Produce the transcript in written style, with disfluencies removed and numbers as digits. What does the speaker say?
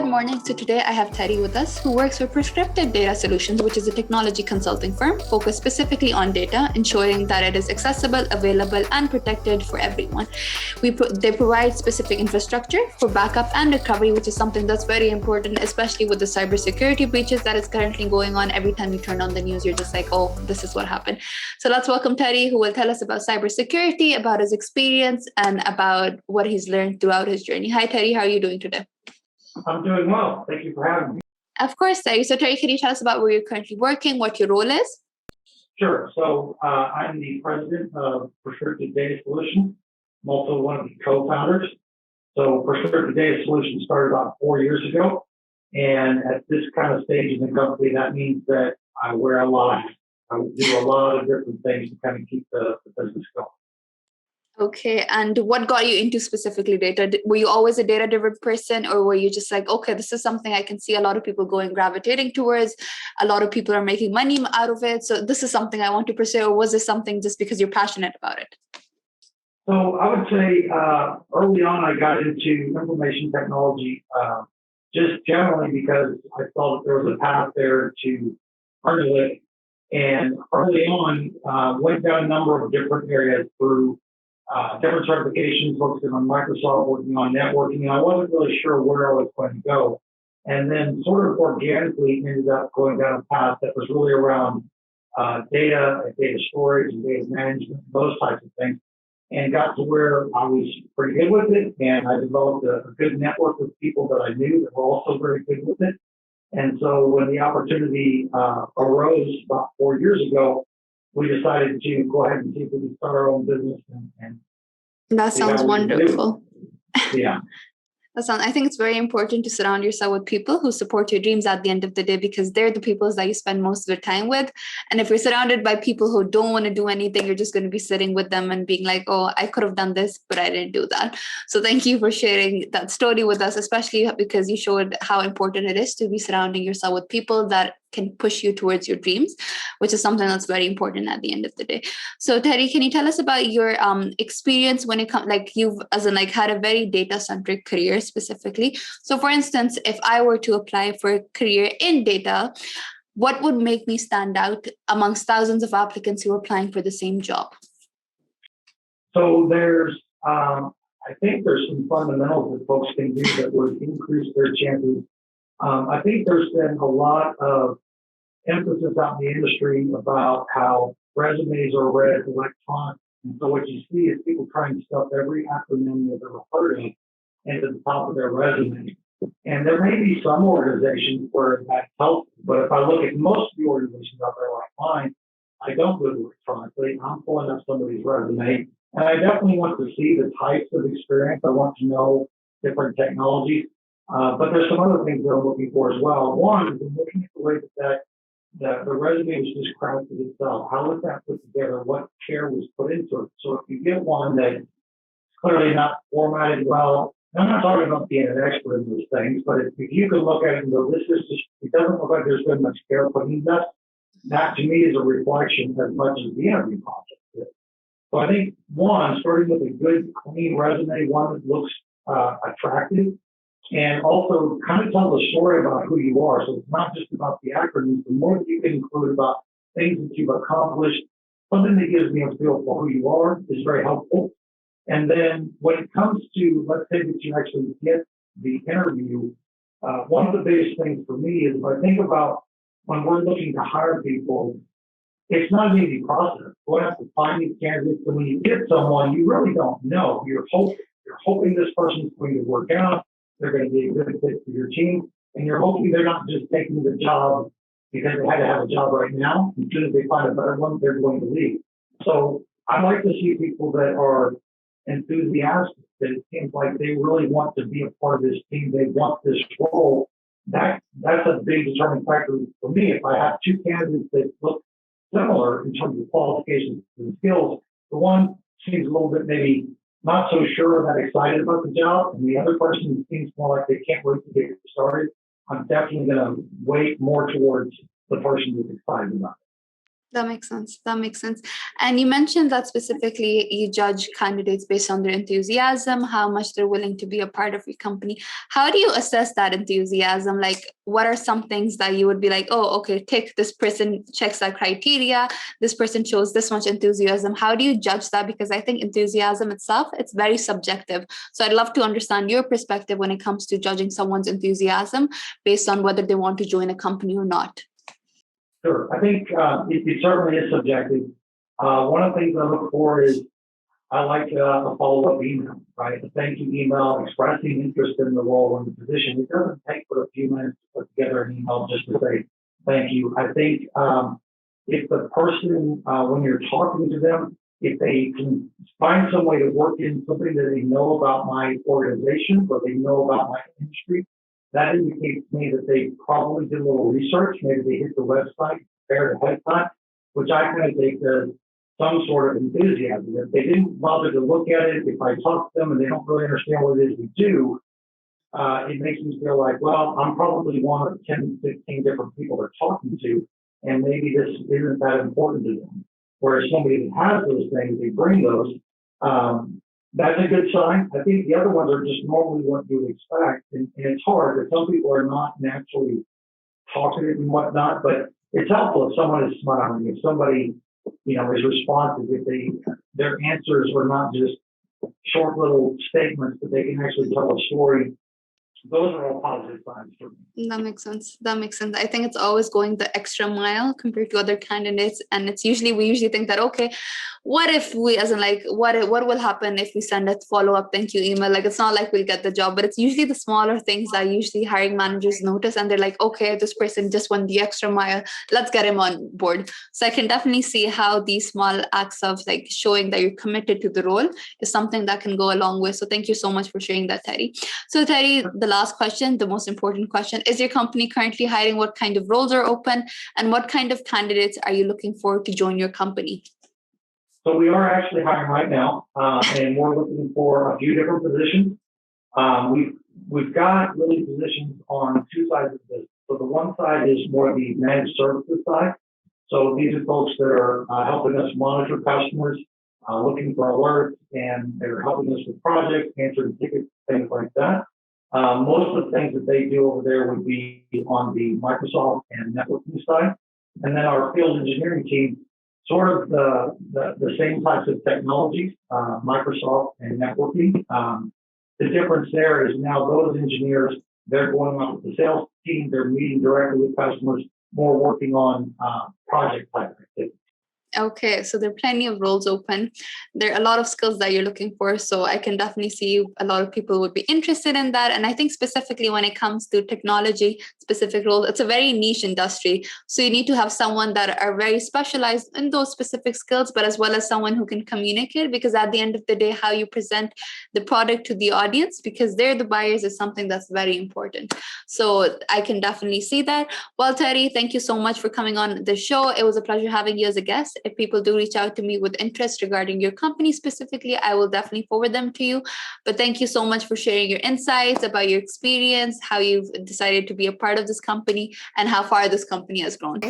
Good morning. So today I have Teddy with us, who works for Prescriptive Data Solutions, which is a technology consulting firm focused specifically on data, ensuring that it is accessible, available, and protected for everyone. They provide specific infrastructure for backup and recovery, which is something that's very important, especially with the cybersecurity breaches that is currently going on. Every time you turn on the news, you're just like, oh, this is what happened. So let's welcome Teddy, who will tell us about cybersecurity, about his experience, and about what he's learned throughout his journey. Hi, Teddy. How are you doing today? I'm doing well. Thank you for having me. Of course, Terry. So, Terry, can you tell us about where you're currently working, what your role is? Sure. So I'm the president of Prescriptive Data Solutions. I'm also one of the co-founders. So Prescriptive Data Solutions started about 4 years ago. And at this kind of stage in the company, that means that I wear a lot. I do a lot of different things to kind of keep the business going. Okay. And what got you into specifically data? Were you always a data-driven person, or were you just like, okay, this is something I can see a lot of people gravitating towards. A lot of people are making money out of it. So this is something I want to pursue. Or was this something just because you're passionate about it? So I would say early on, I got into information technology just generally because I saw that there was a path there to earn a living. And early on, went down a number of different areas through different certifications, focusing on Microsoft, working on networking, and I wasn't really sure where I was going to go. And then sort of organically ended up going down a path that was really around data, data storage, and data management, those types of things, and got to where I was pretty good with it, and I developed a good network with people that I knew that were also very good with it. And so when the opportunity arose about 4 years ago, we decided to go ahead and see if we could start our own business. And that sounds wonderful. Yeah. I think it's very important to surround yourself with people who support your dreams at the end of the day, because they're the people that you spend most of your time with. And if you're surrounded by people who don't want to do anything, you're just going to be sitting with them and being like, oh, I could have done this, but I didn't do that. So thank you for sharing that story with us, especially because you showed how important it is to be surrounding yourself with people that can push you towards your dreams, which is something that's very important at the end of the day. So Terry, can you tell us about your experience when it comes, like you've had a very data-centric career specifically. So for instance, if I were to apply for a career in data, what would make me stand out amongst thousands of applicants who are applying for the same job? So I think there's some fundamentals that folks can do that would increase their chances. I think there's been a lot of emphasis out in the industry about how resumes are read electronically. And so what you see is people trying to stuff every acronym they've ever heard of into the top of their resume. And there may be some organizations where that helps, but if I look at most of the organizations out there like mine, I don't do it electronically. I'm pulling up somebody's resume, and I definitely want to see the types of experience. I want to know different technologies. But there's some other things that I'm looking for as well. One is I'm looking at the way that the resume was just crafted itself. How was that put together? What care was put into it? So if you get one that's clearly not formatted well, I'm not talking about being an expert in those things, but if you can look at it and go, it doesn't look like there's been much care put into that to me is a reflection as much as the interview process is. So I think starting with a good, clean resume, one that looks attractive, and also kind of tell the story about who you are. So it's not just about the acronyms. The more that you can include about things that you've accomplished, something that gives me a feel for who you are is very helpful. And then when it comes to, let's say that you actually get the interview, one of the biggest things for me is if I think about when we're looking to hire people, it's not an easy process. We'll have to find these candidates. And when you get someone, you really don't know. You're hoping this person's going to work out. They're going to be a good fit for your team. And you're hoping they're not just taking the job because they had to have a job right now. As soon as they find a better one, they're going to leave. So I like to see people that are enthusiastic, that it seems like they really want to be a part of this team. They want this role. That's a big determining factor for me. If I have two candidates that look similar in terms of qualifications and skills, the one seems a little bit maybe not so sure or that excited about the job, and the other person seems more like they can't wait to get started, I'm definitely going to weight more towards the person who's excited about it. That makes sense. That makes sense. And you mentioned that specifically you judge candidates based on their enthusiasm, how much they're willing to be a part of your company. How do you assess that enthusiasm? Like, what are some things that you would be like, oh, okay, tick, this person checks that criteria, this person shows this much enthusiasm. How do you judge that? Because I think enthusiasm itself, it's very subjective. So I'd love to understand your perspective when it comes to judging someone's enthusiasm based on whether they want to join a company or not. Sure. I think it certainly is subjective. One of the things I look for is I like a follow-up email, right? A thank you email expressing interest in the role and the position. It doesn't take but a few minutes to put together an email just to say thank you. I think if the person, when you're talking to them, if they can find some way to work in something that they know about my organization or they know about my industry, that indicates to me that they probably did a little research. Maybe they hit the website, prepared ahead of time, which I kind of take as some sort of enthusiasm. If they didn't bother to look at it, if I talk to them and they don't really understand what it is we do, it makes me feel like, well, I'm probably one of 10, 15 different people they're talking to, and maybe this isn't that important to them. Whereas somebody that has those things, they bring those. That's a good sign. I think the other ones are just normally what you would expect, and it's hard because some people are not naturally talkative and whatnot, but it's helpful if someone is smiling, if somebody, is responsive, if their answers are not just short little statements, but they can actually tell a story. Those are all positive signs for me. That makes sense. That makes sense. I think it's always going the extra mile compared to other candidates. And we usually think that, okay, what if we, as in like, what will happen if we send a follow-up thank you email? Like, it's not like we'll get the job, but it's usually the smaller things that usually hiring managers notice. And they're like, okay, this person just went the extra mile. Let's get him on board. So I can definitely see how these small acts of like showing that you're committed to the role is something that can go a long way. So thank you so much for sharing that, Terry. So Terry, the last question, the most important question, is your company currently hiring? What kind of roles are open? And what kind of candidates are you looking for to join your company? So we are actually hiring right now, and we're looking for a few different positions. We've got really positions on two sides of this. So the one side is more the managed services side. So these are folks that are helping us monitor customers, looking for alerts, and they're helping us with projects, answering tickets, things like that. Most of the things that they do over there would be on the Microsoft and networking side. And then our field engineering team, sort of the same types of technologies, Microsoft and networking. The difference there is now those engineers, they're going out with the sales team, they're meeting directly with customers, more working on project type activities. Okay, so there are plenty of roles open. There are a lot of skills that you're looking for. So I can definitely see a lot of people would be interested in that. And I think specifically when it comes to technology specific roles, it's a very niche industry. So you need to have someone that are very specialized in those specific skills, but as well as someone who can communicate, because at the end of the day, how you present the product to the audience, because they're the buyers, is something that's very important. So I can definitely see that. Well, Terry, thank you so much for coming on the show. It was a pleasure having you as a guest. If people do reach out to me with interest regarding your company specifically, I will definitely forward them to you. But thank you so much for sharing your insights about your experience, how you've decided to be a part of this company, and how far this company has grown.